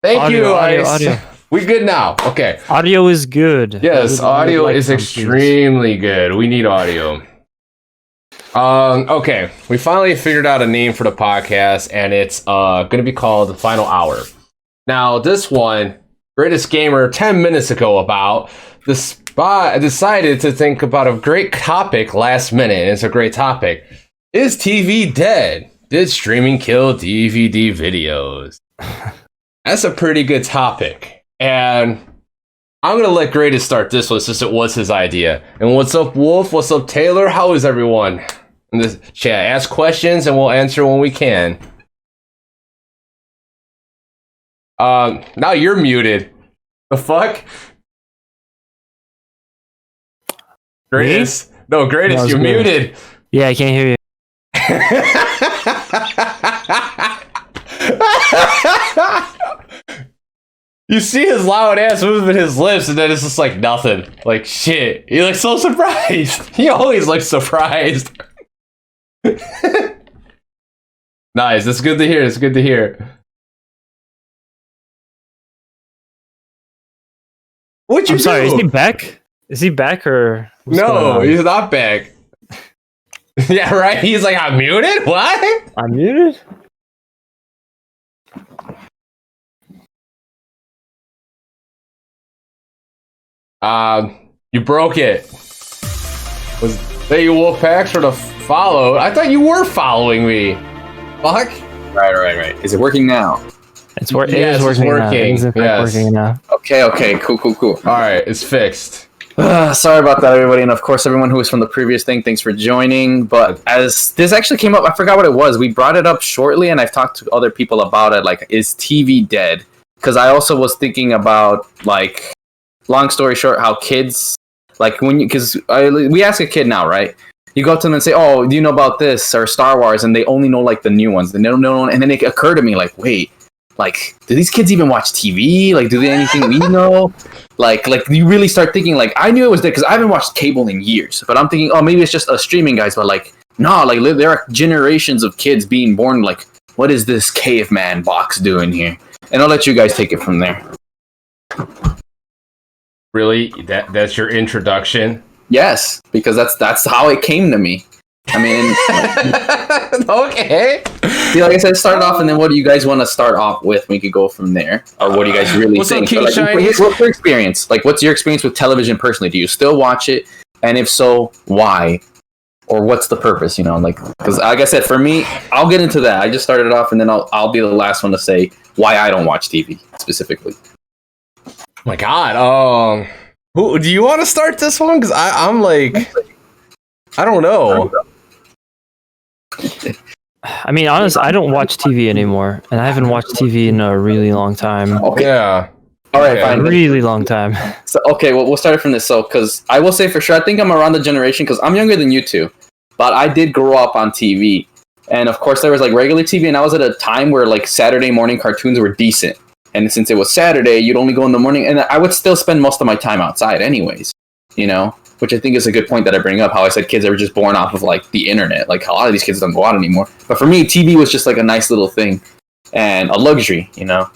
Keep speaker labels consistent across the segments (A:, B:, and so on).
A: Thank you, Ice.
B: Audio.
A: We good now. Okay.
B: Audio is good.
A: Yes, audio is extremely good. We need audio. Okay. We finally figured out a name for the podcast, and it's going to be called The Final Hour. Now, this one, Greatest Gamer 10 minutes ago about this. I decided to think about a great topic last minute. It's a great topic. Is TV dead? Did streaming kill DVD videos? That's a pretty good topic. And I'm going to let Greatest start this one since it was his idea. And what's up, Wolf? What's up, Taylor? How is everyone in this chat? Ask questions and we'll answer when we can. Now you're muted. The fuck? Greatest? No, Greatest, you're muted.
B: Yeah, I can't hear you.
A: You see his loud ass moving his lips, and then it's just like nothing. Like shit. He looks so surprised. He always looks surprised. Nice. That's good to hear. It's good to hear. What'd you
B: I'm sorry,
A: do?
B: is he back? Is he back or
A: No, he's not back. Yeah, right? He's like, I'm muted? What?
B: I'm muted?
A: You broke it. Was that you wolf packs or the follow? I thought you were following me. Fuck.
C: Right. Is it working now?
B: It's
A: Yes,
B: it is working.
A: it's working.
B: Now. It is in fact
A: Yes.
B: working now.
C: Okay, cool.
A: Alright, it's fixed.
C: Sorry about that, everybody, and of course, everyone who was from the previous thing, thanks for joining. But as this actually came up, I forgot what it was. We brought it up shortly, and I've talked to other people about it, like, is TV dead? Because I also was thinking about, like, long story short, how kids, like, because we ask a kid now, right? You go up to them and say, oh, do you know about this, or Star Wars, and they only know, like, the new ones. They don't know, and then it occurred to me, like, wait, like, do these kids even watch TV? Like, do they anything we know? Like you really start thinking, like, I knew it was there because I haven't watched cable in years, but I'm thinking, oh, maybe it's just a streaming guys, but like, no, like, there are generations of kids being born, like, what is this caveman box doing here? And I'll let you guys take it from there.
A: Really? That's your introduction?
C: Yes, because that's how it came to me. I mean,
A: okay.
C: See, like I said, start off, and then what do you guys want to start off with? We could go from there. Or what do you guys really think?
A: Up,
C: So, like, what's your experience? Like, what's your experience with television personally? Do you still watch it? And if so, why? Or what's the purpose? You know, like, because like I said, for me, I'll get into that. I just started off, and then I'll be the last one to say why I don't watch TV specifically.
A: Oh my God. Who do you want to start this one? Because I'm like, I don't know.
B: I mean, honestly, I don't watch TV anymore, and I haven't watched TV in a really long time.
C: Okay.
A: Yeah.
C: All right,
A: Okay.
C: fine.
B: Really long time.
C: So, okay, well, we'll start from this. So, because I will say for sure, I think I'm around the generation, because I'm younger than you two, but I did grow up on TV. And of course, there was like regular TV, and I was at a time where like Saturday morning cartoons were decent. And since it was Saturday, you'd only go in the morning, and I would still spend most of my time outside anyways, you know? Which I think is a good point that I bring up, how I said kids are just born off of like the internet. Like a lot of these kids don't go out anymore. But for me, TV was just like a nice little thing and a luxury, you know?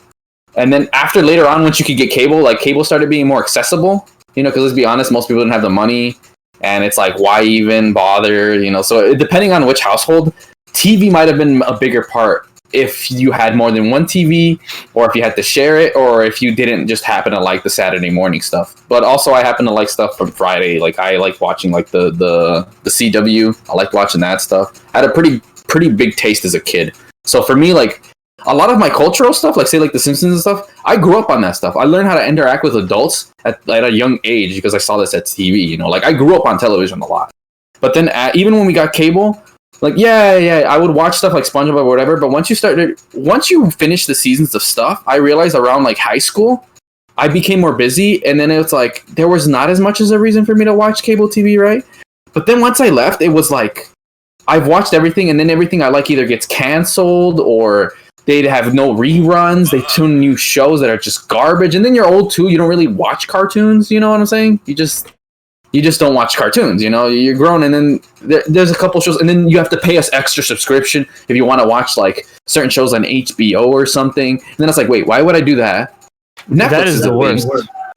C: And then after later on, once you could get cable, like cable started being more accessible, you know, because let's be honest, most people didn't have the money, and it's like, why even bother, you know? So depending on which household, TV might have been a bigger part if you had more than one TV, or if you had to share it, or if you didn't just happen to like the Saturday morning stuff. But also I happen to like stuff from Friday. Like I like watching like the CW. I like watching that stuff. I had a pretty big taste as a kid. So for me, like a lot of my cultural stuff, like say like The Simpsons and stuff, I grew up on that stuff. I learned how to interact with adults at a young age because I saw this at TV, you know, like I grew up on television a lot. But then even when we got cable, like, yeah, I would watch stuff like SpongeBob or whatever, but once you finish the seasons of stuff, I realized around like high school, I became more busy, and then it's like, there was not as much as a reason for me to watch cable TV, right? But then once I left, it was like, I've watched everything, and then everything I like either gets canceled, or they'd have no reruns, they tune new shows that are just garbage, and then you're old too, you don't really watch cartoons, you know what I'm saying? you just don't watch cartoons. You know, you're grown, and then there's a couple shows, and then you have to pay us extra subscription if you want to watch like certain shows on HBO or something. And then it's like, wait, why would I do that? Netflix
B: That is the worst.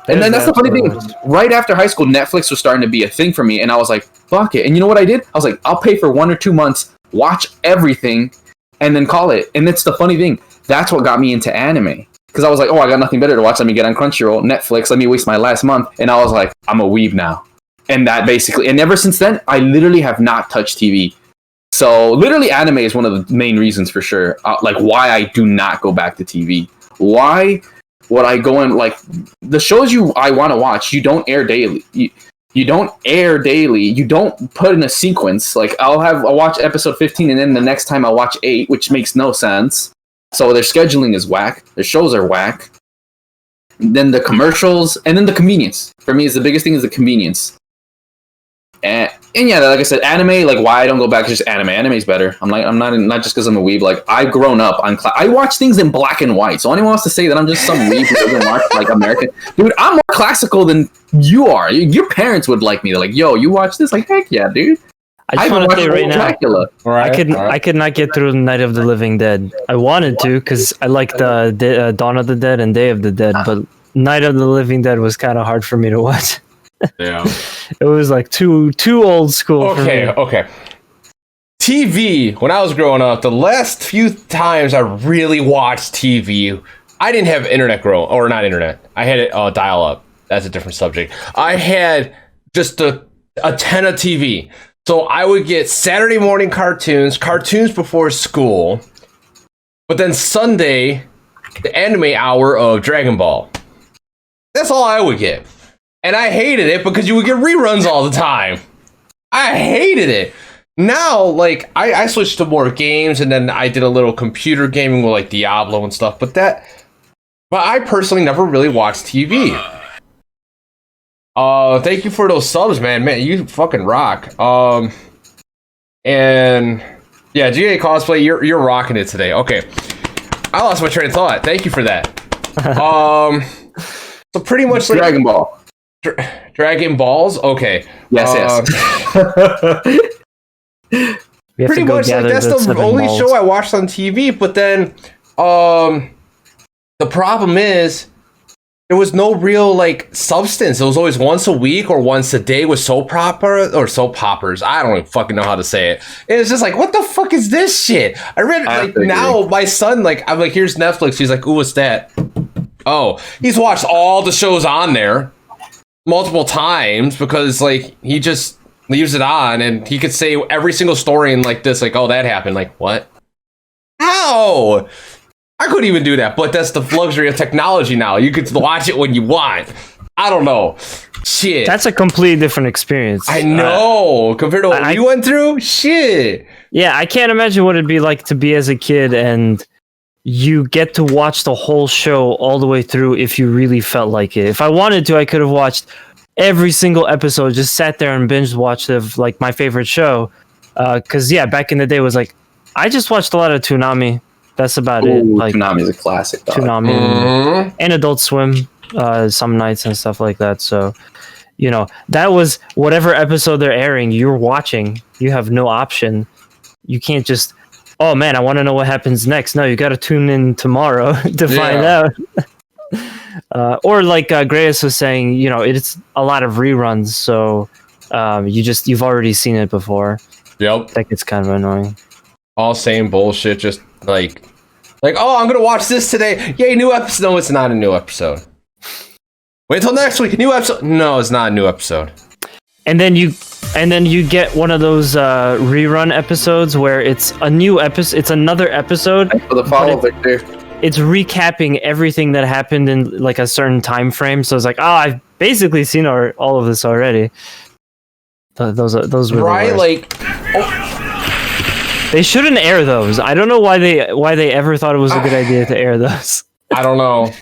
C: And then that's the funny thing. Right after high school, Netflix was starting to be a thing for me, and I was like, fuck it. And you know what I did? I was like, I'll pay for 1 or 2 months, watch everything, and then call it. And it's the funny thing. That's what got me into anime. Because I was like, oh, I got nothing better to watch. Let me get on Crunchyroll, Netflix. Let me waste my last month. And I was like, I'm a weeb now. And that basically, and ever since then, I literally have not touched TV. So literally anime is one of the main reasons for sure. Like why I do not go back to TV. Why would I go in, like, the shows I want to watch, you don't air daily. You don't air daily. You don't put in a sequence. Like, I'll watch episode 15 and then the next time I'll watch 8, which makes no sense. So their scheduling is whack. Their shows are whack. And then the commercials, and then the convenience. For me, is the biggest thing is the convenience. And yeah, like I said, anime, like why I don't go back to just anime. Anime's better. I'm not just because I'm a weeb. Like I've grown up on I watch things in black and white. So anyone wants to say that I'm just some weeb who doesn't watch like American, dude, I'm more classical than you are. Your parents would like me. They're like, yo, you watch this? Like, heck yeah, dude.
B: I just want to say right now,
C: Dracula.
B: I could not get through Night of the Living Dead. I wanted to because I like the Dawn of the Dead and Day of the Dead, but Night of the Living Dead was kind of hard for me to watch.
A: Yeah,
B: it was like too old school.
A: Okay. TV. When I was growing up, the last few times I really watched TV, I didn't have internet not internet. I had it dial up. That's a different subject. I had just a antenna TV, so I would get Saturday morning cartoons before school, but then Sunday, the anime hour of Dragon Ball. That's all I would get. And I hated it because you would get reruns all the time. I hated it. Now, like, I switched to more games, and then I did a little computer gaming with, like, Diablo and stuff. But I personally never really watched TV. Thank you for those subs, man. Man, you fucking rock. And, yeah, GA Cosplay, you're rocking it today. Okay. I lost my train of thought. Thank you for that. So pretty much... like,
C: Dragon Ball.
A: Dragon Balls? Okay.
C: Yes.
A: Pretty much, like, that's the only show I watched on TV, but then the problem is there was no real, like, substance. It was always once a week or once a day with soap operas. I don't even fucking know how to say it. And it's just like, what the fuck is this shit? I read it, like, now my son, like, I'm like, here's Netflix. He's like, ooh, what's that? Oh, he's watched all the shows on there multiple times because, like, he just leaves it on and he could say every single story in, like, this, like, oh, that happened. Like, what? How? I couldn't even do that, but that's the luxury of technology now. You could watch it when you want. I don't know. Shit.
B: That's a completely different experience.
A: I know. Compared to what you went through? Shit.
B: Yeah, I can't imagine what it'd be like to be as a kid and you get to watch the whole show all the way through if you really felt like it. If I wanted to, I could have watched every single episode, just sat there and binge watched of, like, my favorite show. Because, yeah, back in the day was like, I just watched a lot of Toonami. That's about it. Like,
C: Toonami's a classic, dog.
B: Toonami and Adult Swim some nights and stuff like that. So, you know, that was whatever episode they're airing, you're watching. You have no option. You can't just... oh man, I want to know what happens next. No, you got to tune in tomorrow to find out. Or like Grayus was saying, you know, it's a lot of reruns, so you've already seen it before.
A: Yep.
B: That gets kind of annoying.
A: All same bullshit, just like, oh, I'm gonna watch this today. Yay, new episode. No, it's not a new episode. Wait till next week, new episode. No, it's not a new episode. And then you
B: get one of those rerun episodes where it's a new episode. It's another episode.
C: For the follow, Victor.
B: It's recapping everything that happened in, like, a certain time frame. So it's like, oh, I've basically seen all of this already. Those were
A: right, like,
B: they shouldn't air those. I don't know why they ever thought it was a good idea to air those.
A: I don't know.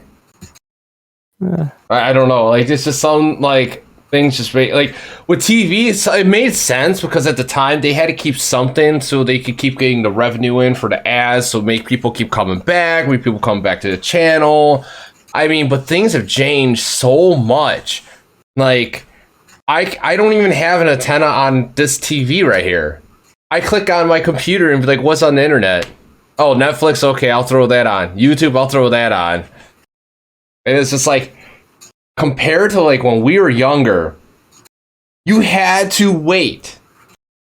A: I don't know. Like, it's just some, like, things just make, like, with TV, it made sense because at the time they had to keep something so they could keep getting the revenue in for the ads, so make people keep coming back, make people come back to the channel. I mean, but things have changed so much. Like, I don't even have an antenna on this TV right here. I click on my computer and be like, what's on the internet? Oh, Netflix, okay, I'll throw that on. YouTube, I'll throw that on. And it's just like, compared to like when we were younger, you had to wait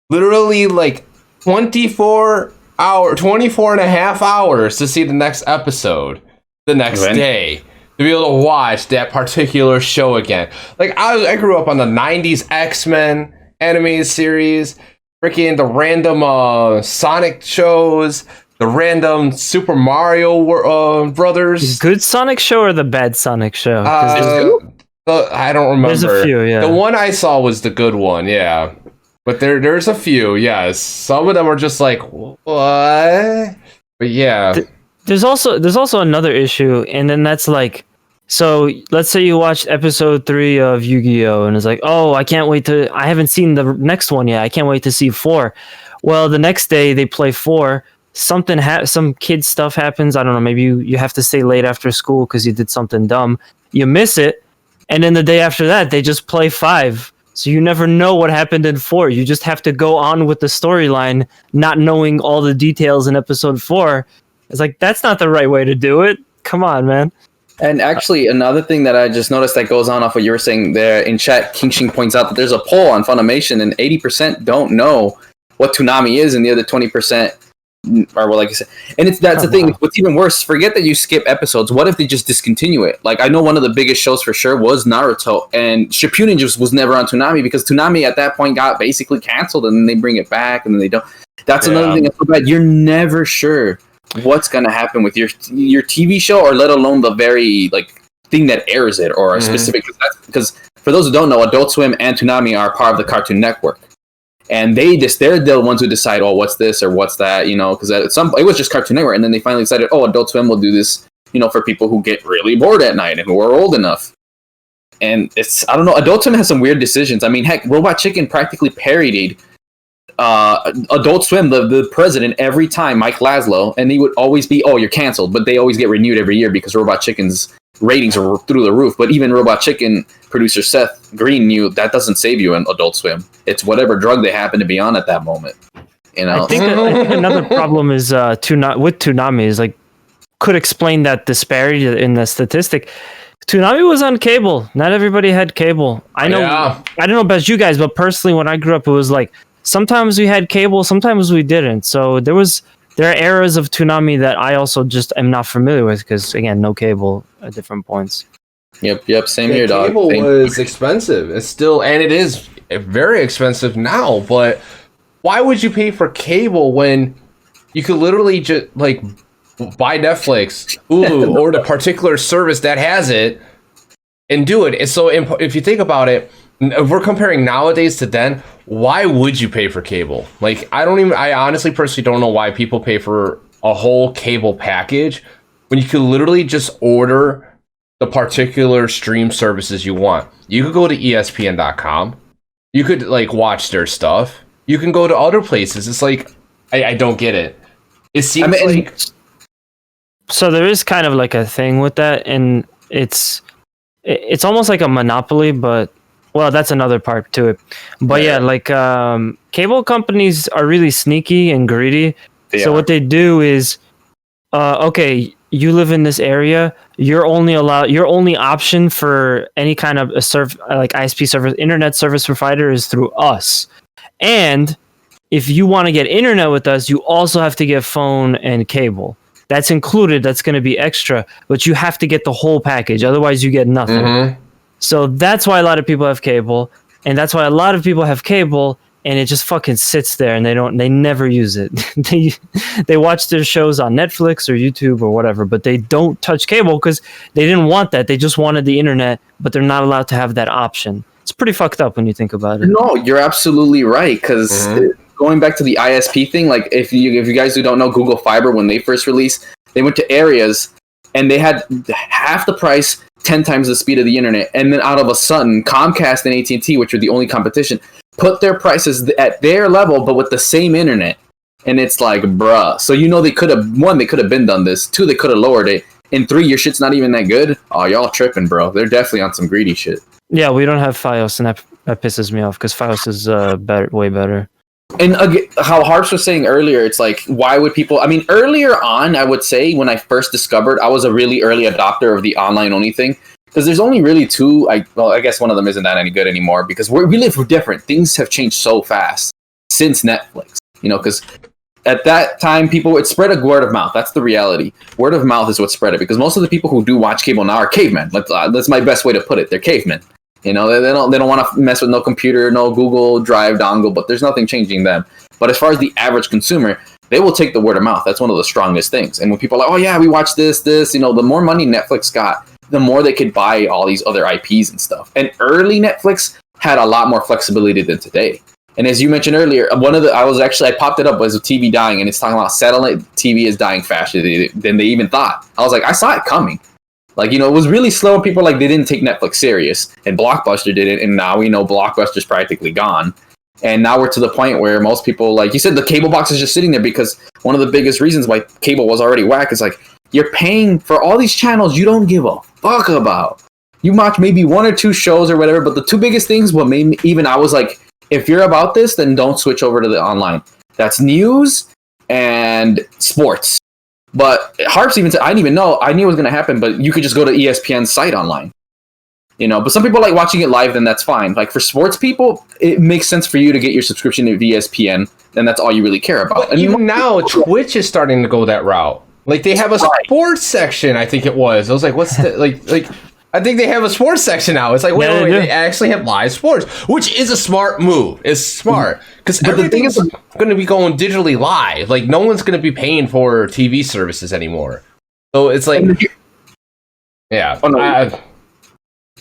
A: literally like 24 and a half hours to see the next episode the next day, to be able to watch that particular show again. Like I grew up on the 90s X-Men animated series, freaking the random Sonic shows, the random Super Mario Brothers.
B: The good Sonic show or the bad Sonic show?
A: I don't remember.
B: There's a few, yeah.
A: The one I saw was the good one, yeah. But there's a few, yes. Some of them are just like, what? But yeah.
B: There's also another issue, and then that's like, so let's say you watched episode 3 of Yu-Gi-Oh! And it's like, oh, I haven't seen the next one yet. I can't wait to see 4. Well, the next day they play 4. Some kid stuff happens. I don't know. Maybe you have to stay late after school because you did something dumb. You miss it. And then the day after that, they just play 5. So you never know what happened in 4. You just have to go on with the storyline, not knowing all the details in episode 4. It's like, that's not the right way to do it. Come on, man.
C: And actually, another thing that I just noticed that goes on off what you were saying there in chat, Kingshing points out that there's a poll on Funimation, and 80% don't know what Toonami is, and the other 20% are, well, like you said. And that's the thing. What's even worse, forget that you skip episodes. What if they just discontinue it? Like, I know one of the biggest shows for sure was Naruto, and Shippuden just was never on Toonami because Toonami at that point got basically canceled, and then they bring it back, and then they don't. That's another thing that's so bad. You're never sure what's going to happen with your TV show, or let alone the very like thing that airs it, or a specific. Because for those who don't know, Adult Swim and Toonami are part of the Cartoon Network. And they're the ones who decide, oh, what's this or what's that, you know, because it was just Cartoon Network, and then they finally decided, oh, Adult Swim will do this, you know, for people who get really bored at night and who are old enough. And I don't know, Adult Swim has some weird decisions. I mean, heck, Robot Chicken practically parodied Adult Swim, the president, every time, Mike Laszlo, and he would always be, oh, you're canceled, but they always get renewed every year because Robot Chicken's ratings are through the roof. But even Robot Chicken producer Seth Green knew that doesn't save you in Adult Swim. It's whatever drug they happen to be on at that moment. You know,
B: I think another problem is with Toonami is like could explain that disparity in the statistic. Toonami was on cable. Not everybody had cable. I know. Yeah. I don't know about you guys, but personally, when I grew up, it was like sometimes we had cable, sometimes we didn't. So there are eras of Toonami that I also just am not familiar with because, again, no cable at different points.
C: Yep. Same here, dog.
A: Cable was expensive. It's still, and it is very expensive now. But why would you pay for cable when you could literally just like buy Netflix, Hulu, or the particular service that has it and do it? And so, if you think about it, if we're comparing nowadays to then, why would you pay for cable? Like, I honestly personally don't know why people pay for a whole cable package when you could literally just order the particular stream services you want. You could go to ESPN.com. You could like watch their stuff. You can go to other places. It's like, I don't get it. It seems like...
B: So there is kind of like a thing with that, and it's almost like a monopoly, but well, that's another part to it. But yeah, like cable companies are really sneaky and greedy. So what they do is, okay, you live in this area, your only option for any kind of like ISP service, internet service provider is through us. And if you want to get internet with us, you also have to get phone and cable. That's included. That's going to be extra, but you have to get the whole package. Otherwise, you get nothing. Mm-hmm. So that's why a lot of people have cable, and that's why a lot of people have cable, and it just fucking sits there, and they never use it. they watch their shows on Netflix or YouTube or whatever, but they don't touch cable because they didn't want that. They just wanted the internet, but they're not allowed to have that option. It's pretty fucked up when you think about it.
C: No, you're absolutely right, because going back to the ISP thing, like if you guys who don't know Google Fiber, when they first released, they went to areas and they had half the price, 10 times the speed of the internet, and then out of a sudden, Comcast and AT&T, which were the only competition, put their prices at their level, but with the same internet. And it's like, bruh. So they could have been done this. 2, they could have lowered it. And 3, your shit's not even that good. Oh, y'all tripping, bro. They're definitely on some greedy shit.
B: Yeah, we don't have Fios, and that pisses me off because Fios is way better.
C: And again, how Harps was saying earlier, it's like, why would people? I mean, earlier on, I would say when I first discovered, I was a really early adopter of the online only thing because there's only really two. I guess one of them isn't that any good anymore because we live different. Things have changed so fast since Netflix, because at that time, it spread a word of mouth. That's the reality. Word of mouth is what spread it because most of the people who do watch cable now are cavemen. That's my best way to put it. They're cavemen. They don't want to mess with no computer, no Google Drive dongle, but there's nothing changing them. But as far as the average consumer, they will take the word of mouth. That's one of the strongest things. And when people are like, oh yeah, we watch this, the more money Netflix got, the more they could buy all these other IPs and stuff. And early Netflix had a lot more flexibility than today. And as you mentioned earlier, I popped it up as a TV dying, and it's talking about satellite TV is dying faster than they even thought. I was like, I saw it coming. Like, it was really slow. People they didn't take Netflix serious, and Blockbuster did it. And now we know Blockbuster's practically gone. And now we're to the point where most people, like you said, the cable box is just sitting there because one of the biggest reasons why cable was already whack is like, you're paying for all these channels you don't give a fuck about. You watch maybe one or two shows or whatever, but the two biggest things, what made me, even I was like, if you're about this, then don't switch over to the online. That's news and sports. But Harps even said, I didn't even know. I knew it was going to happen, but you could just go to ESPN's site online. But some people like watching it live, then that's fine. Like for sports people, it makes sense for you to get your subscription to ESPN, and that's all you really care about.
A: But even now, Twitch is starting to go that route. Like they have a sports section, I think it was. I was like, what's the, like I think they have a sports section now. It's like, wait, they actually have live sports, which is a smart move. It's smart because everything is going to be going digitally live. Like no one's going to be paying for TV services anymore. So it's like, yeah.
C: Oh, no.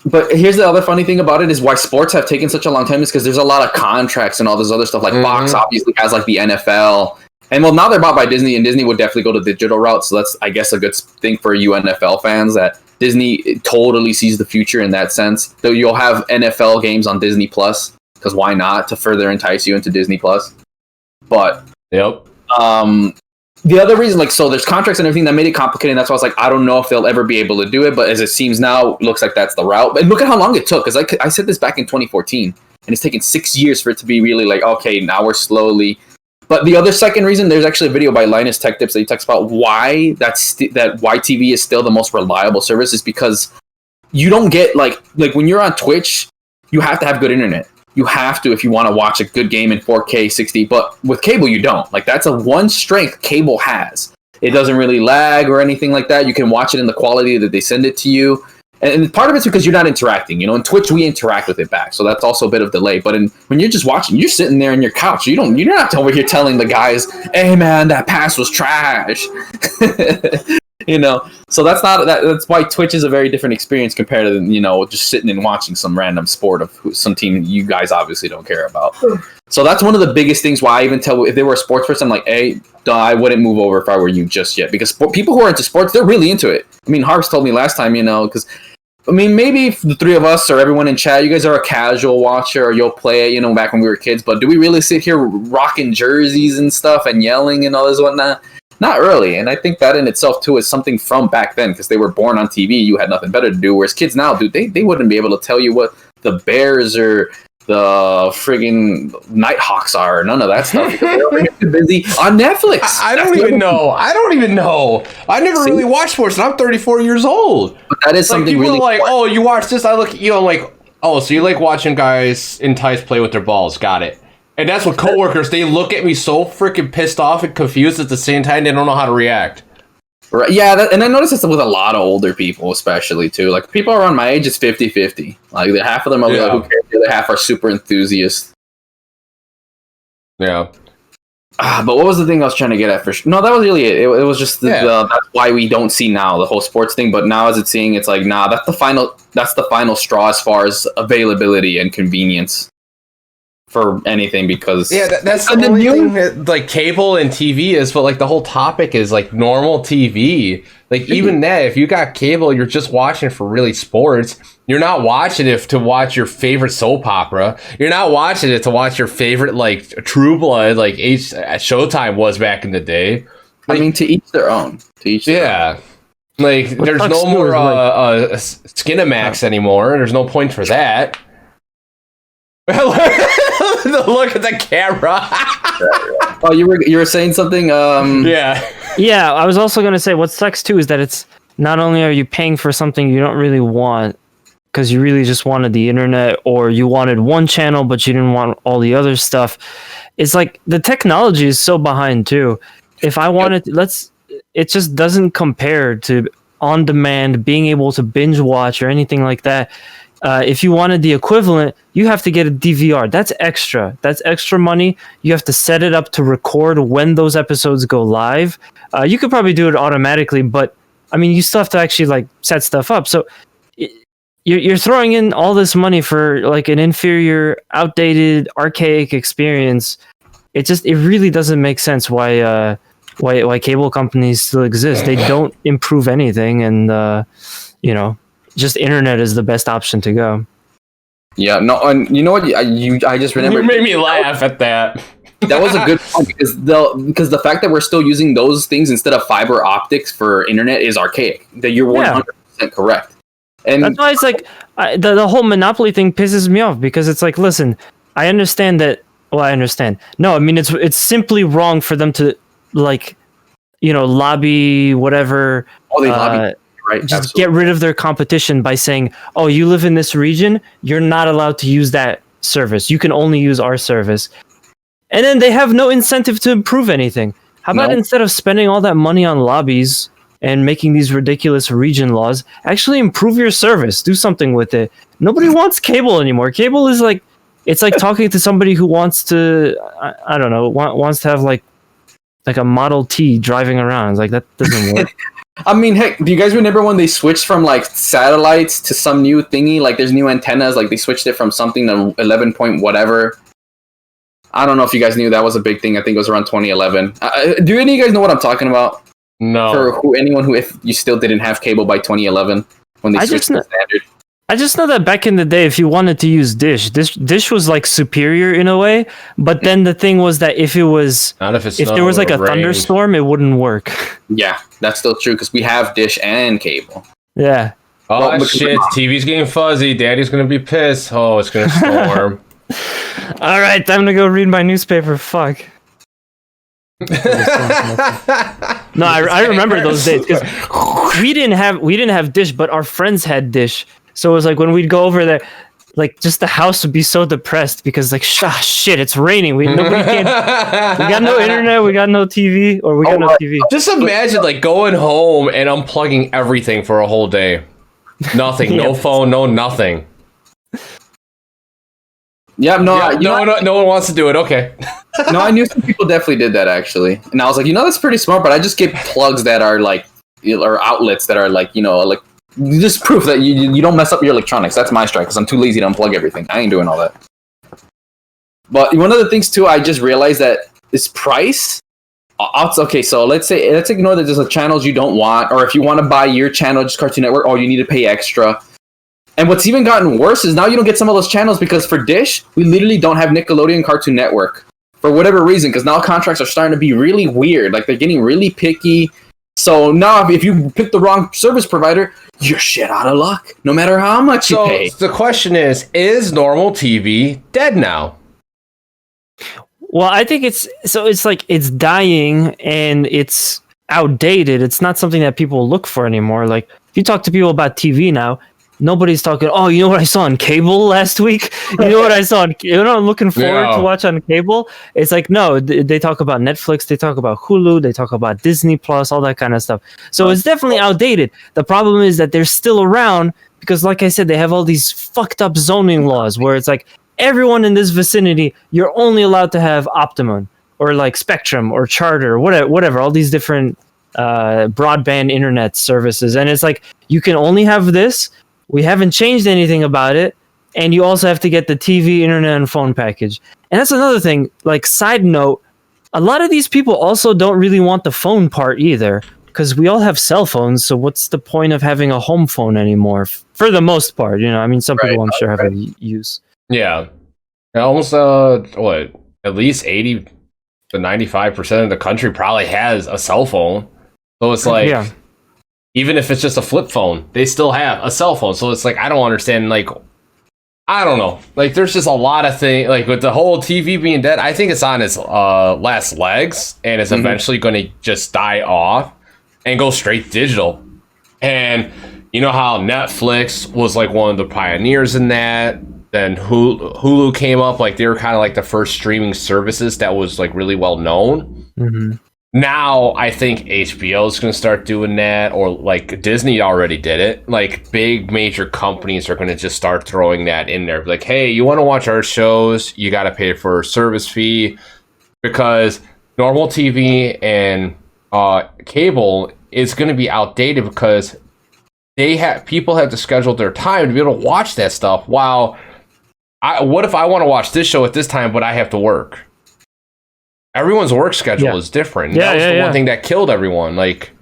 C: But here's the other funny thing about it is why sports have taken such a long time is because there's a lot of contracts and all this other stuff. Like Fox obviously has like the NFL. And well, now they're bought by Disney, and Disney would definitely go to digital route. So that's, I guess, a good thing for you NFL fans that Disney totally sees the future in that sense. So you'll have NFL games on Disney Plus because why not, to further entice you into Disney Plus. But the other reason, so there's contracts and everything that made it complicated. And that's why I was like, I don't know if they'll ever be able to do it. But as it seems now, it looks like that's the route. But look at how long it took. Because I said this back in 2014, and it's taken 6 years for it to be really like, okay, now we're slowly. But the other second reason, there's actually a video by Linus Tech Tips that he talks about why why TV is still the most reliable service is because you don't get like when you're on Twitch, you have to have good internet. You have to if you want to watch a good game in 4K 60. But with cable, you don't. Like that's a one strength cable has. It doesn't really lag or anything like that. You can watch it in the quality that they send it to you. And part of it's because you're not interacting. In Twitch, we interact with it back. So that's also a bit of delay. But when you're just watching, you're sitting there on your couch. You're not over here telling the guys, hey, man, that pass was trash. So that's why Twitch is a very different experience compared to, just sitting and watching some random sport of some team you guys obviously don't care about. So that's one of the biggest things why I even tell if they were a sports person, I'm like, hey, I wouldn't move over if I were you just yet. Because people who are into sports, they're really into it. I mean, Harps told me last time, because maybe if the three of us or everyone in chat, you guys are a casual watcher or you'll play it, back when we were kids. But do we really sit here rocking jerseys and stuff and yelling and all this whatnot? Not really. And I think that in itself, too, is something from back then because they were born on TV. You had nothing better to do. Whereas kids now, dude, they wouldn't be able to tell you what the Bears or the friggin' Nighthawks are. None of that stuff because they're too busy on Netflix.
A: I don't even know. I never really watched sports, and I'm 34 years old.
C: But that is something
A: people
C: really
A: are like, oh, you watch this? I look at you, I'm like, oh, so you like watching guys entice play with their balls. Got it. And that's what coworkers, they look at me so freaking pissed off and confused at the same time, they don't know how to react.
C: Right. Yeah, and I noticed this with a lot of older people, especially, too. Like, people around my age, it's 50-50. Like, half of them are like, who cares? The other half are super enthusiasts.
A: Yeah.
C: But what was the thing I was trying to get at? No, that was really it. It was just that's why we don't see now the whole sports thing. But now as it's seeing, it's like, nah, that's the final straw as far as availability and convenience for anything because
A: that's the only thing that, like, cable and TV is, but like the whole topic is like normal TV. Like even that, if you got cable, you're just watching it for really sports. You're not watching it to watch your favorite soap opera. You're not watching it to watch your favorite like True Blood, like Showtime was back in the day.
C: Like, I mean, to each their own. To each their own.
A: Like,
B: What
A: there's
B: sucks
A: no
B: too
A: more
B: is,
A: Skinamax anymore. There's no point for that. The look at the camera.
C: Oh, you were saying something?
A: Yeah.
B: Yeah, I was also gonna say what sucks too is that it's not only are you paying for something you don't really want because you really just wanted the internet or you wanted one channel but you didn't want all the other stuff. It's like the technology is so behind too. If I wanted it just doesn't compare to on demand being able to binge watch or anything like that. If you wanted the equivalent, you have to get a DVR. That's extra. That's extra money. You have to set it up to record when those episodes go live. You could probably do it automatically, but I mean, you still have to actually like set stuff up. So you're throwing in all this money for like an inferior, outdated, archaic experience. It really doesn't make sense why cable companies still exist. They don't improve anything, and just internet is the best option to go.
C: Yeah, no, and you know what? I just remembered.
A: You made me laugh at that.
C: That was a good point because the fact that we're still using those things instead of fiber optics for internet is archaic. That you're 100% correct. And
B: that's why it's like the whole monopoly thing pisses me off because it's like, listen, I understand that. Well, I understand. No, I mean it's simply wrong for them to lobby whatever.
C: Oh, they lobby. Right,
B: just
C: absolutely.
B: get rid of their competition by saying, oh, you live in this region, you're not allowed to use that service. You can only use our service. And then they have no incentive to improve anything. How about instead of spending all that money on lobbies and making these ridiculous region laws, actually improve your service, do something with it. Nobody wants cable anymore. Cable is like, it's like talking to somebody who wants to, I don't know, wants to have like a Model T driving around. It's like, that doesn't work.
C: I mean, heck, do you guys remember when they switched from like satellites to some new thingy? Like there's new antennas, like they switched it from something to 11 point whatever. I don't know if you guys knew that was a big thing. I think it was around 2011. Do any of you guys know what I'm talking about?
A: No.
C: For anyone who, if you still didn't have cable by 2011 when they switched to standard.
B: I just know that back in the day, if you wanted to use Dish was like superior in a way. But then the thing was that if there was like a thunderstorm, it wouldn't work.
C: Yeah, that's still true because we have Dish and cable.
B: Yeah.
A: Oh shit! TV's getting fuzzy. Daddy's gonna be pissed. Oh, it's gonna storm.
B: All right, time to go read my newspaper. Fuck. No, I remember those days because we didn't have Dish, but our friends had Dish. So it was like when we'd go over there, like just the house would be so depressed because like shit, it's raining. We got no internet, we got no TV, or we got no TV.
A: Just imagine like going home and unplugging everything for a whole day. Nothing, no phone, no nothing.
C: Yeah, no
A: one wants to do it. Okay.
C: No, I knew some people definitely did that actually, and I was like, that's pretty smart. But I just get plugs that are like, or outlets that are like, like. Just proof that you don't mess up your electronics. That's my strike because I'm too lazy to unplug everything. I ain't doing all that. But one of the things too, I just realized that is price. Okay, so let's ignore that there's a channels you don't want, or if you want to buy your channel, just Cartoon Network, you need to pay extra. And what's even gotten worse is now you don't get some of those channels because for Dish, we literally don't have Nickelodeon Cartoon Network for whatever reason. Because now contracts are starting to be really weird. Like they're getting really picky. So now, if you pick the wrong service provider, you're shit out of luck, no matter how much you pay.
A: So the question is normal TV dead now?
B: Well, I think it's like it's dying and it's outdated. It's not something that people look for anymore. Like if you talk to people about TV now, nobody's talking, oh, you know what I saw on cable last week? You know what I saw I'm looking forward to watch on cable? It's like, no, they talk about Netflix, they talk about Hulu, they talk about Disney Plus, all that kind of stuff. So it's definitely outdated. The problem is that they're still around because, like I said, they have all these fucked up zoning laws where it's like everyone in this vicinity, you're only allowed to have Optimum or like Spectrum or Charter or whatever, all these different broadband internet services. And it's like, you can only have this. We haven't changed anything about it. And you also have to get the TV, internet, and phone package. And that's another thing. Like, side note, a lot of these people also don't really want the phone part either. Because we all have cell phones, so what's the point of having a home phone anymore? For the most part, I mean, some people I'm sure have a use.
A: Yeah. Almost, at least 80 to 95% of the country probably has a cell phone. So it's like... Yeah. even if it's just a flip phone, they still have a cell phone. So it's like, I don't understand, like, I don't know. Like, there's just a lot of things, like, with the whole TV being dead, I think it's on its last legs, and it's eventually going to just die off and go straight digital. And you know how Netflix was, like, one of the pioneers in that? Then Hulu came up, like, they were kind of like the first streaming services that was, like, really well known. Now, I think HBO is going to start doing that, or like Disney already did it. Like, big major companies are going to just start throwing that in there. Like, hey, you want to watch our shows? You got to pay for a service fee, because normal TV and cable is going to be outdated, because people have to schedule their time to be able to watch that stuff. While what if I want to watch this show at this time, but I have to work? Everyone's work schedule is different. That was the one thing that killed everyone. Like,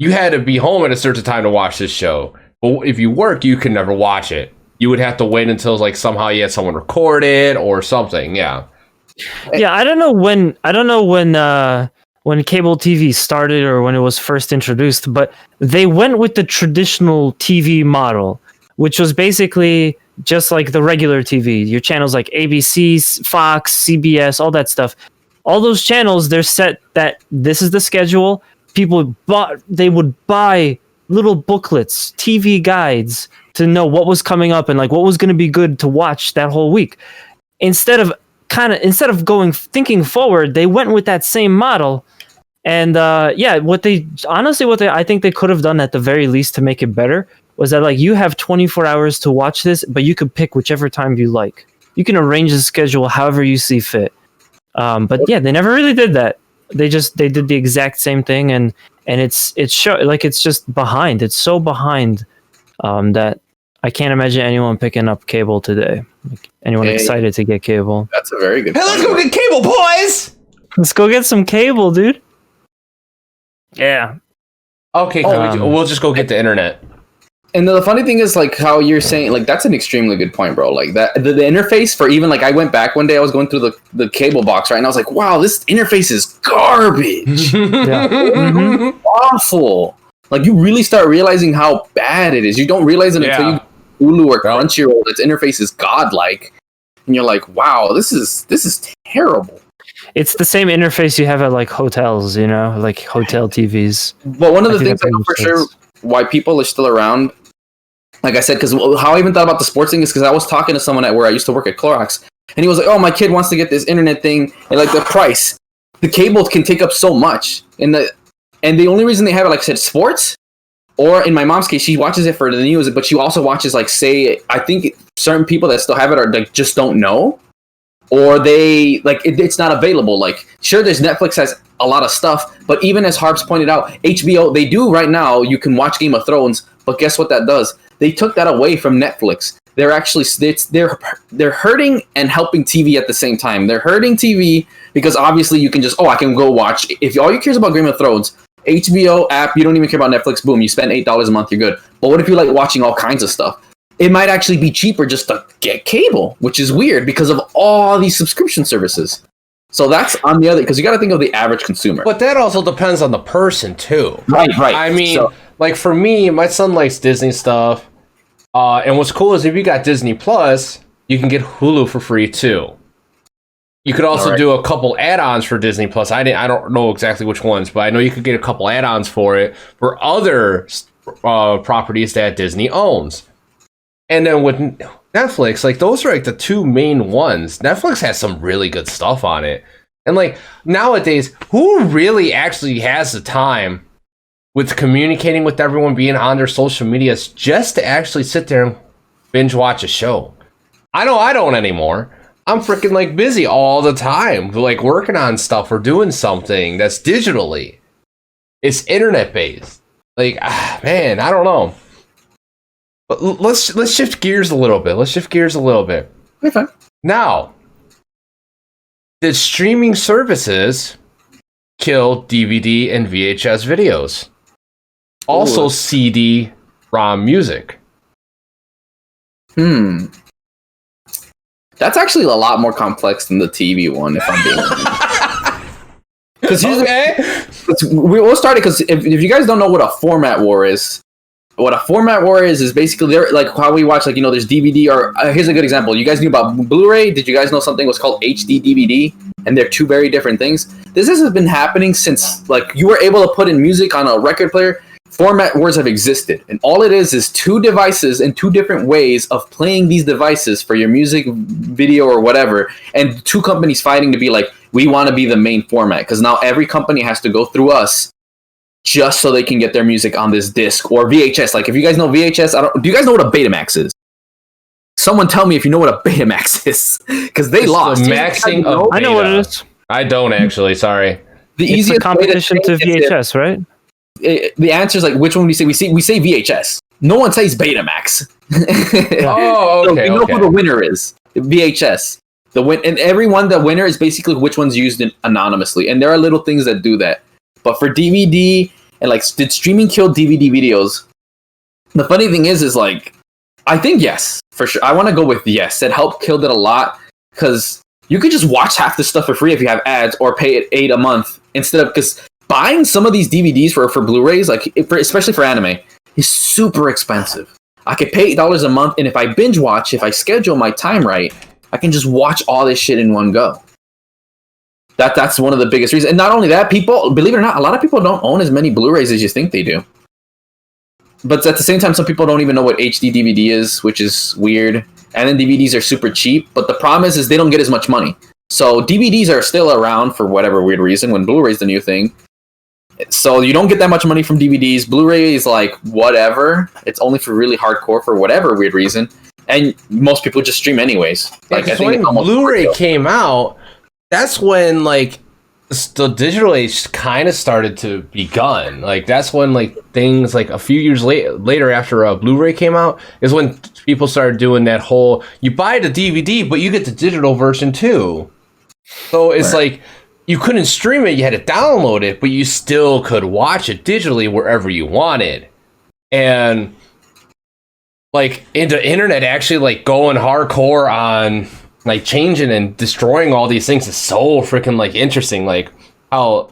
A: you had to be home at a certain time to watch this show. But if you work, you can never watch it. You would have to wait until, like, somehow you had someone record it or something. Yeah.
B: Yeah, I don't know when cable TV started or when it was first introduced, but they went with the traditional TV model, which was basically just like the regular TV. Your channels like ABC, Fox, CBS, all that stuff. All those channels, they're set that this is the schedule. They would buy little booklets, TV guides to know what was coming up and like what was going to be good to watch that whole week. Instead of thinking forward, they went with that same model. And what I think they could have done at the very least to make it better was that, like, you have 24 hours to watch this, but you could pick whichever time you like. You can arrange the schedule however you see fit. But yeah, they never really did that. They did the exact same thing, and it's just behind. It's so behind that I can't imagine anyone picking up cable today. Like, anyone excited to get cable?
C: That's a very good.
A: Hey, let's go get cable, boys!
B: Let's go get some cable, dude. Yeah.
A: Okay, we'll just go get the internet.
C: And the funny thing is, like, how you're saying, like, that's an extremely good point, bro. Like, that the interface for even, like, I went back one day, I was going through the cable box, right? And I was like, wow, this interface is garbage. Awful. Like, you really start realizing how bad it is. You don't realize it until you Hulu or Crunchyroll. Its interface is godlike. And you're like, wow, this is terrible.
B: It's the same interface you have at, like, hotels, you know? Like, hotel TVs.
C: But one of the things I know for sure why people are still around, like I said, because how I even thought about the sports thing is because I was talking to someone at where I used to work at Clorox, and he was like, oh, my kid wants to get this internet thing, and like the price, the cable can take up so much, and the only reason they have it, like I said, sports, or in my mom's case, she watches it for the news, but she also watches, like, say, I think certain people that still have it are like just don't know, or they like it's not available. Like, sure, there's Netflix has a lot of stuff, but even as Harps pointed out, HBO, they do right now, you can watch Game of Thrones, but guess what that does? They took that away from Netflix. They're actually they're hurting and helping TV at the same time. They're hurting TV because obviously you can just I can go watch, if all you care is about Game of Thrones, HBO app, you don't even care about Netflix, boom, you spend $8 a month, you're good. But what if you like watching all kinds of stuff? It might actually be cheaper just to get cable, which is weird because of all these subscription services. So that's on the other, because you got to think of the average consumer.
A: But that also depends on the person too.
C: Right.
A: I mean, like, for me, my son likes Disney stuff. And what's cool is if you got Disney Plus, you can get Hulu for free too. You could also do a couple add-ons for Disney Plus. I don't know exactly which ones, but I know you could get a couple add-ons for it for other properties that Disney owns. And then with Netflix, like, those are like the two main ones. Netflix has some really good stuff on it. And like, nowadays, who really actually has the time with communicating with everyone, being on their social medias, just to actually sit there and binge watch a show? I know I don't anymore. I'm freaking, like, busy all the time, like, working on stuff or doing something that's digitally. It's internet based. Like, man, I don't know. But let's shift gears a little bit.
C: Okay.
A: Now, did streaming services kill DVD and VHS videos? Also, CD-ROM music.
C: That's actually a lot more complex than the TV one, if I'm being honest. Because we'll start it, because if you guys don't know what a format war is, what a format war is basically they're like how we watch, like, there's DVD, or here's a good example. You guys knew about Blu-ray? Did you guys know something was called HD DVD? And they're two very different things. This has been happening since, like, you were able to put in music on a record player. Format wars have existed, and all it is two devices and two different ways of playing these devices for your music, video, or whatever, and two companies fighting to be like, we want to be the main format, because now every company has to go through us just so they can get their music on this disc or VHS. Like, if you guys know VHS, do you guys know what a Betamax is? Someone tell me if you know what a Betamax is, because they lost.
A: The maxing of
B: I know what it is.
A: I don't actually. Sorry.
C: The
B: It's
C: easiest
B: a competition to VHS, right?
C: The answer is like, which one we say? We say VHS. No one says Betamax.
A: Oh, okay.
C: So we know who the winner is. VHS. And the winner is basically which one's used anonymously. And there are little things that do that. But for DVD and like, did streaming kill DVD videos? The funny thing is like, I think yes, for sure. I want to go with yes. It helped killed it a lot, because you could just watch half the stuff for free if you have ads, or pay it $8 a month instead of, because buying some of these DVDs for Blu-rays, like especially for anime, is super expensive. I could pay $8 a month, and if I binge watch, if I schedule my time right, I can just watch all this shit in one go. That's one of the biggest reasons. And not only that, people, believe it or not, a lot of people don't own as many Blu-rays as you think they do. But at the same time, some people don't even know what HD DVD is, which is weird. And then DVDs are super cheap. But the problem is they don't get as much money. So DVDs are still around for whatever weird reason when Blu-ray's the new thing. So you don't get that much money from DVDs. Blu-ray is like whatever. It's only for really hardcore for whatever weird reason. And most people just stream anyways. Like, I think
A: when Blu-ray came out, that's when like the digital age kind of started to begun. Like, that's when like things like a few years later after Blu-ray came out is when people started doing that whole, you buy the DVD but you get the digital version too. So it's like you couldn't stream it, you had to download it, but you still could watch it digitally wherever you wanted. And like the internet actually like going hardcore on like changing and destroying all these things is so freaking like interesting. Like how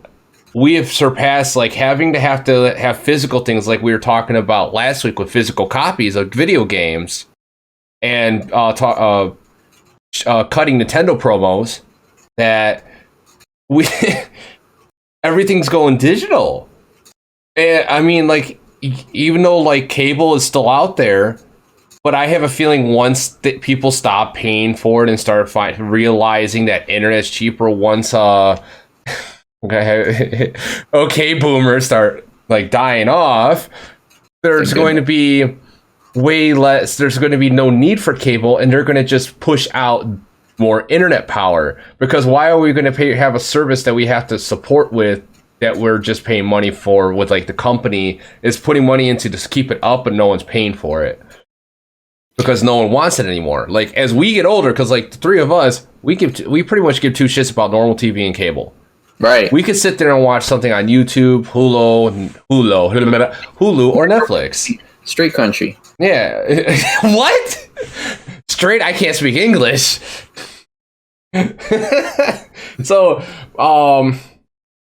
A: we have surpassed like having to have physical things, like we were talking about last week with physical copies of video games, and cutting Nintendo promos, that we everything's going digital. And I mean, like, even though like cable is still out there, but I have a feeling once people stop paying for it and start realizing that internet's cheaper, once okay boomers start like dying off, there's going to be way less. There's going to be no need for cable, and they're going to just push out more internet power. Because why are we going to have a service that we have to support with, that we're just paying money for, with like the company is putting money into to keep it up, and no one's paying for it? Because no one wants it anymore. Like, as we get older, because like the three of us, we pretty much give two shits about normal TV and cable.
C: Right.
A: We could sit there and watch something on YouTube, Hulu, or Netflix.
C: Straight country.
A: Yeah. What? Straight? I can't speak English. So,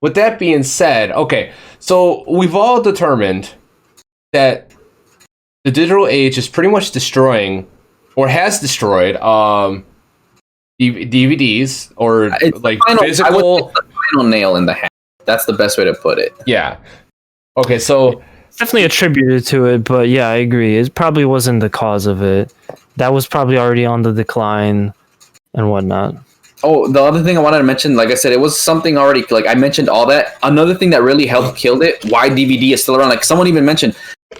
A: with that being said, okay, so we've all determined that the digital age is pretty much destroying, or has destroyed, DVDs, or like physical.
C: The final nail in the hat. That's the best way to put it.
A: Yeah. Okay, so
B: Definitely attributed to it, but yeah, I agree. It probably wasn't the cause of it. That was probably already on the decline and whatnot.
C: Oh, the other thing I wanted to mention, like I said, it was something already, like I mentioned all that. Another thing that really helped killed it, why DVD is still around. Like someone even mentioned,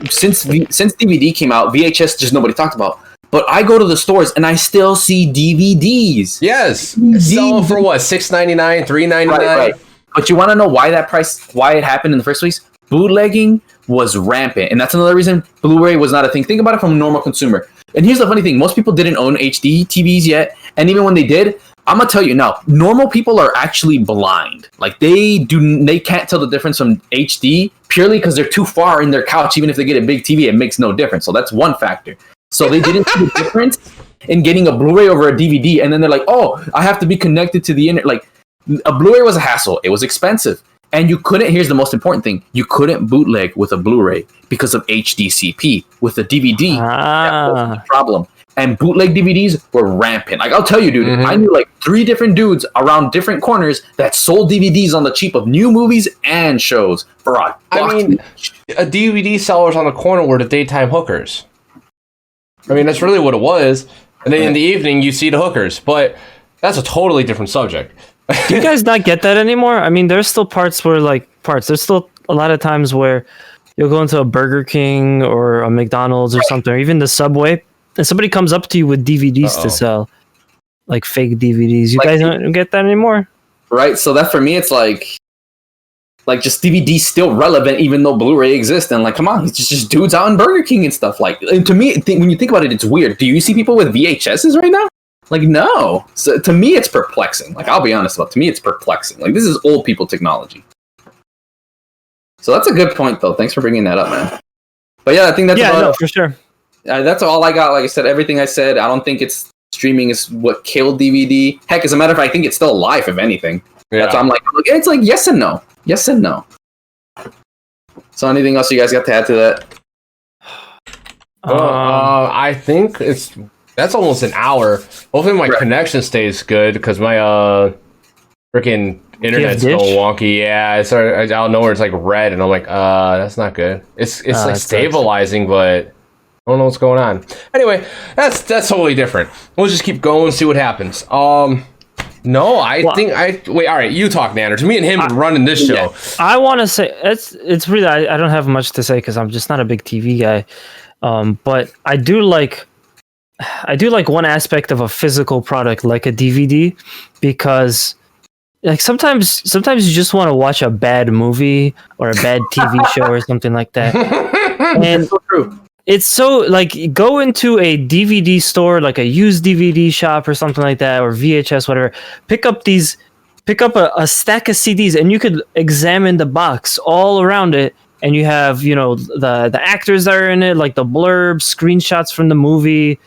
C: since DVD came out, VHS just nobody talked about. But I go to the stores and I still see DVDs.
A: Yes. Sell for what? $6.99, $3.99?
C: Right. But you want to know why it happened in the first place? Bootlegging was rampant. And that's another reason Blu-ray was not a thing. Think about it from a normal consumer. And here's the funny thing. Most people didn't own HD TVs yet. And even when they did, I'm going to tell you now, normal people are actually blind. Like they can't tell the difference from HD purely because they're too far in their couch. Even if they get a big TV, it makes no difference. So that's one factor. So they didn't see the difference in getting a Blu-ray over a DVD. And then they're like, oh, I have to be connected to the internet. Like a Blu-ray was a hassle. It was expensive. And you couldn't, here's the most important thing, you couldn't bootleg with a Blu-ray because of HDCP. With a DVD, that wasn't the problem. And bootleg DVDs were rampant. Like, I'll tell you, dude, I knew like 3 different dudes around different corners that sold DVDs on the cheap of new movies and shows for a
A: a DVD sellers on the corner were the daytime hookers. I mean, that's really what it was. And then in the evening, you see the hookers. But that's a totally different subject.
B: Do you guys not get that anymore? I mean, there's still parts where there's still a lot of times where you'll go into a Burger King or a McDonald's or something, or even the Subway, and somebody comes up to you with DVDs to sell, like fake DVDs. You guys don't get that anymore? Right.
C: So that for me, it's like just DVDs still relevant, even though Blu-ray exists. And like, come on, it's just dudes out in Burger King and stuff. Like, and to me, when you think about it, it's weird. Do you see people with VHSs right now? Like, no. So to me, it's perplexing. Like, I'll be honest about it. To me, it's perplexing. Like, this is old people technology. So that's a good point, though. Thanks for bringing that up, man. But yeah, I think that's
B: for sure.
C: That's all I got. Like I said, everything I said. I don't think it's streaming is what killed DVD. Heck, as a matter of fact, I think it's still alive, if anything. Yeah. That's why I'm like, it's like yes and no. Yes and no. So anything else you guys got to add to that?
A: I think that's almost an hour. Hopefully my connection stays good because my freaking internet's so wonky. Yeah, it's out of nowhere. It's like red, and I'm like, that's not good. It's like stabilizing, but I don't know what's going on. Anyway, that's totally different. We'll just keep going and see what happens. No, wait. All right, you talk, Nanners. Me and him are running this show.
B: I want to say it's really I don't have much to say because I'm just not a big TV guy. But I do like one aspect of a physical product like a DVD because like sometimes you just want to watch a bad movie or a bad TV show or something like that. And
C: that's so true.
B: It's so like go into a DVD store, like a used DVD shop or something like that, or VHS, whatever. Pick up a stack of CDs and you could examine the box all around it. And you have, the actors that are in it, like the blurbs, screenshots from the movie.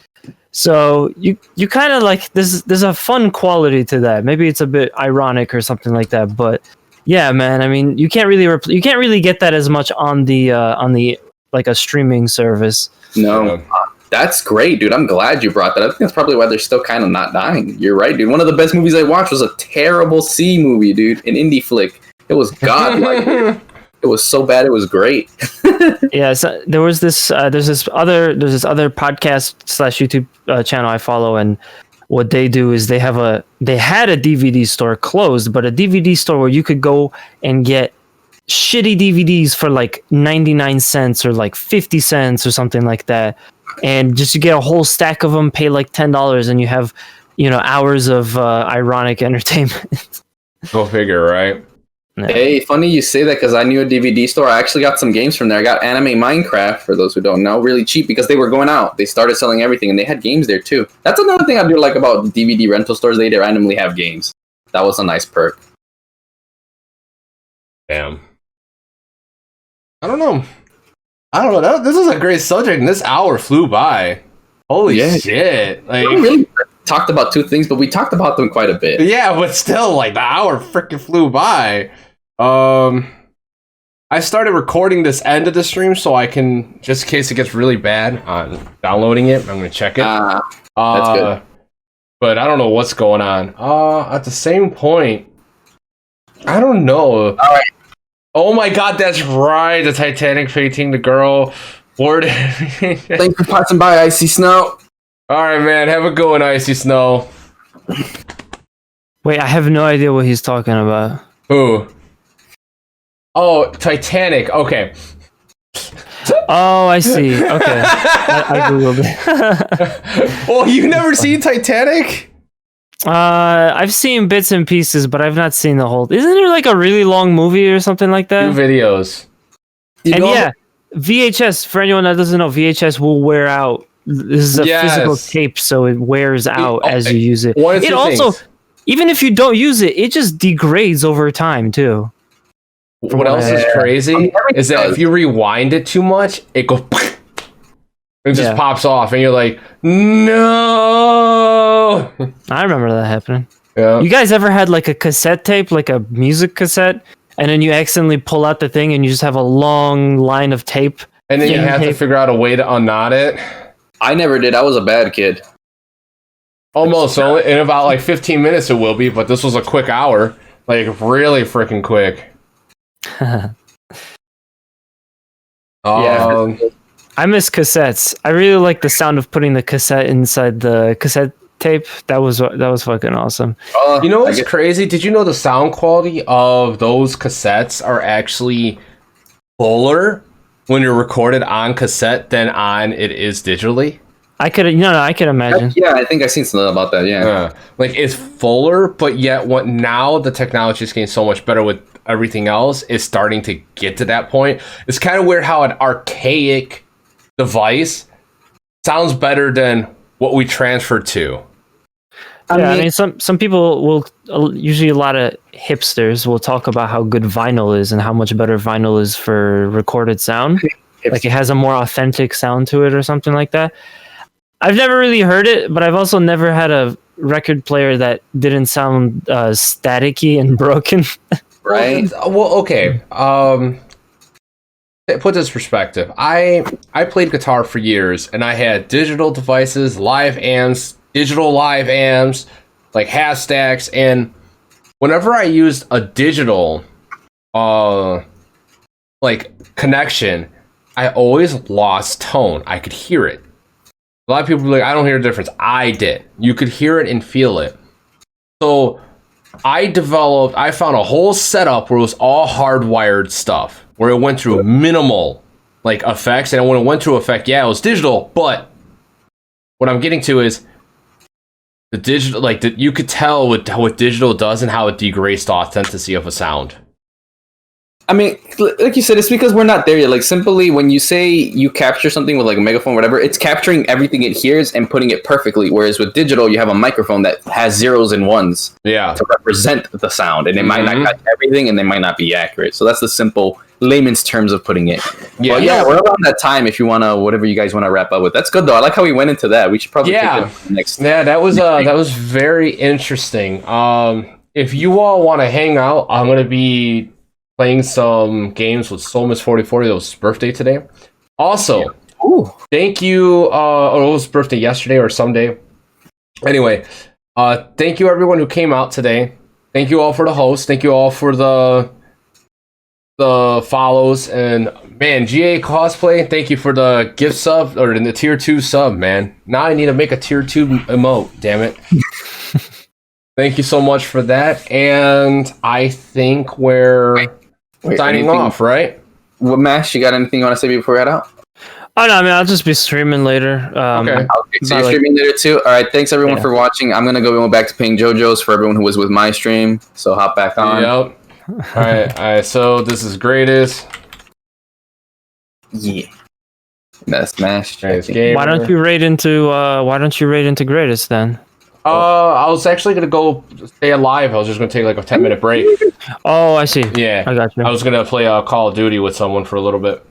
B: So you kind of like there's a fun quality to that. Maybe it's a bit ironic or something like that, but yeah, man. I mean, you can't really get that as much on the like a streaming service.
C: No, that's great, dude. I'm glad you brought that. I think that's probably why they're still kind of not dying. You're right, dude. One of the best movies I watched was a terrible C movie, dude, an indie flick. It was godlike. It was so bad, it was great.
B: Yeah, so there's this other podcast / YouTube channel I follow, and what they do is they had a DVD store closed, but a DVD store where you could go and get shitty DVDs for like 99 cents or like 50 cents or something like that, and just you get a whole stack of them, pay like $10, and you have hours of ironic entertainment.
A: Go figure, right?
B: No.
C: Hey, funny you say that because I knew a DVD store. I actually got some games from there. I got Anime Minecraft, for those who don't know, really cheap because they were going out. They started selling everything, and they had games there too. That's another thing I do like about DVD rental stores. They randomly have games. That was a nice perk.
A: Damn. I don't know. This is a great subject, and this hour flew by. Holy shit! Like,
C: we really talked about 2 things, but we talked about them quite a bit.
A: Yeah, but still, like the hour freaking flew by. I started recording this end of the stream so I can, just in case it gets really bad on downloading it, I'm gonna check it.
C: That's good.
A: But I don't know what's going on. At the same point, I don't know.
C: All right.
A: Oh my god, that's right. The Titanic painting the girl.
C: Thanks for passing by, Icy Snow.
A: All right, man. Have a good one, Icy Snow.
B: Wait, I have no idea what he's talking about.
A: Who? Oh, Titanic. Okay.
B: Oh, I see. Okay. I googled it.
A: Well, you've never seen Titanic?
B: I've seen bits and pieces, but I've not seen the whole. Isn't there like a really long movie or something like that?
A: 2 videos.
B: Yeah, VHS. For anyone that doesn't know, VHS will wear out. This is a physical tape, so it wears out as you use it. It also, even if you don't use it, it just degrades over time too.
A: What else is crazy is that if you rewind it too much, it goes. It just pops off, and you're like, no.
B: I remember that happening.
A: Yeah.
B: You guys ever had like a cassette tape, like a music cassette, and then you accidentally pull out the thing, and you just have a long line of tape.
A: And then you
B: thin
A: have to
B: tape.
A: figure out a way to unknot it.
C: I never did. I was a bad kid.
A: Almost. So in about like 15 minutes it will be, but this was a quick hour. Like really freaking quick.
B: I miss cassettes. I really like the sound of putting the cassette inside the cassette tape. That was fucking awesome.
A: You know what's crazy? Did you know the sound quality of those cassettes are actually fuller when you're recorded on cassette than on it is digitally?
B: I could imagine.
C: Yeah, I think I've seen something about that. Yeah,
A: like it's fuller, but yet now the technology is getting so much better with everything else. It's starting to get to that point. It's kind of weird how an archaic device sounds better than what we transferred to.
B: I mean, some people will, usually a lot of hipsters will talk about how good vinyl is and how much better vinyl is for recorded sound. Like it has a more authentic sound to it or something like that. I've never really heard it, but I've also never had a record player that didn't sound staticky and broken.
C: Right.
A: Well, okay. Put this perspective. I played guitar for years, and I had digital devices, live amps, digital live amps, like half stacks, and whenever I used a digital like connection, I always lost tone. I could hear it. A lot of people were like, I don't hear the difference. I did. You could hear it and feel it. So I found a whole setup where it was all hardwired stuff, where it went through minimal like effects. And when it went through effect, yeah, it was digital. But what I'm getting to is the digital, like you could tell what digital does and how it degrades the authenticity of a sound.
C: I mean, like you said, it's because we're not there yet. Like, simply when you say you capture something with like a megaphone or whatever, it's capturing everything it hears and putting it perfectly. Whereas with digital, you have a microphone that has zeros and ones to represent the sound. And it might not catch everything and they might not be accurate. So that's the simple layman's terms of putting it. Yeah, but yeah, we're around that time if you want to, whatever you guys want to wrap up with. That's good, though. I like how we went into that. We should probably take it next.
A: Yeah, that was very interesting. If you all want to hang out, I'm going to be playing some games with Solmus 4040. That was his birthday today. Also, thank you. Or it was his birthday yesterday or Sunday. Anyway, thank you everyone who came out today. Thank you all for the host. Thank you all for the follows. And man, GA Cosplay, thank you for the gift sub or the tier 2 sub, man. Now I need to make a tier 2 emote, damn it. Thank you so much for that. And I think we're signing off, right?
C: What, Mash, you got anything you want to say before we head out?
B: Oh, no, I mean, I'll just be streaming later.
C: Okay, so you're streaming later too? All right, thanks everyone for watching. I'm going to go back to paying JoJo's for everyone who was with my stream. So hop back on.
A: Yep. All right, so this is Greatest.
C: Yeah. That's Smash.
B: Why don't you raid into Greatest then?
A: I was actually gonna go stay alive. I was just gonna take like a 10-minute break.
B: Oh, I see.
A: Yeah,
B: I got you.
A: I was gonna play Call of Duty with someone for a little bit.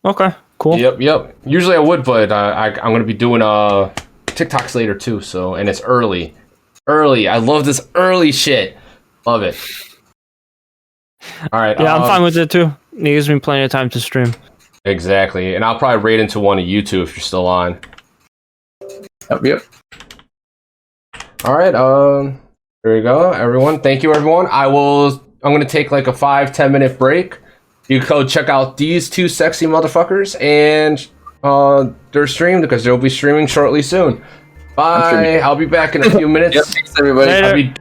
B: Okay, cool.
A: Yep. Usually I would, but I'm gonna be doing TikToks later too. So, and it's early. I love this early shit. Love it. All right.
B: Yeah, I'm fine with it too. It gives me plenty of time to stream.
A: Exactly, and I'll probably raid into one of you two if you're still on.
C: Yep.
A: All right, there you go, everyone. Thank you, everyone. I'm going to take like a 5-10 minute break. You can go check out these two sexy motherfuckers and their stream because they'll be streaming shortly soon. Bye. I'll be back in a few minutes.
C: Yep, thanks, everybody.
B: Later.